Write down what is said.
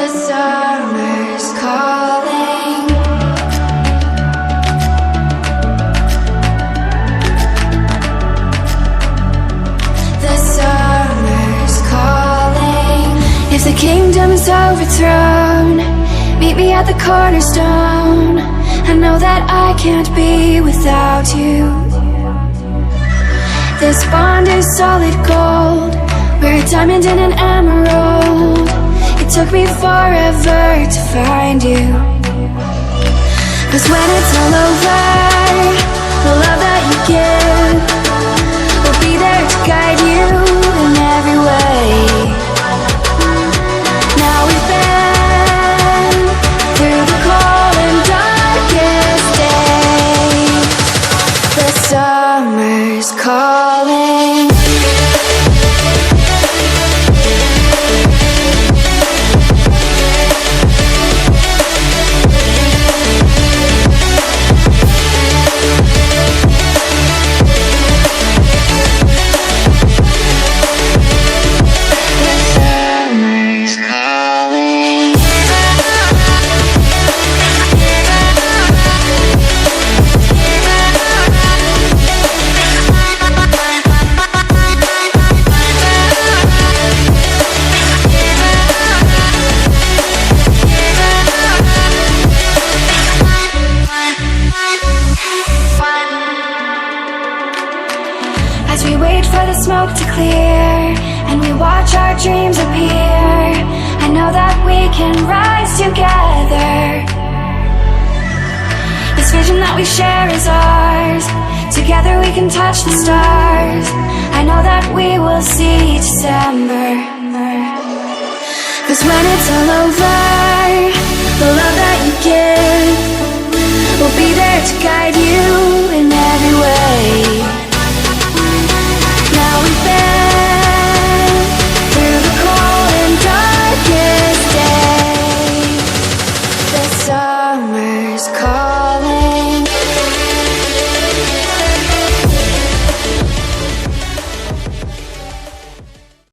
The summer's calling. The summer's calling. If the kingdom's overthrown, meet me at the cornerstone. I know that I can't be without you. This bond is solid gold. We're a diamond and an emerald. It took me forever to find you. 'Cause when it's all over, the love that you give will be there to guide you in every way. Now we've been through the cold and darkest days. The summer's calling. As we wait for the smoke to clear and we watch our dreams appear, I know that we can rise together. This vision that we share is ours. Together we can touch the stars. I know that we will see December. 'Cause when it's all over, the love that you give will be there to guide you in every way. Now we've been through the cold and darkest days. The summer's calling.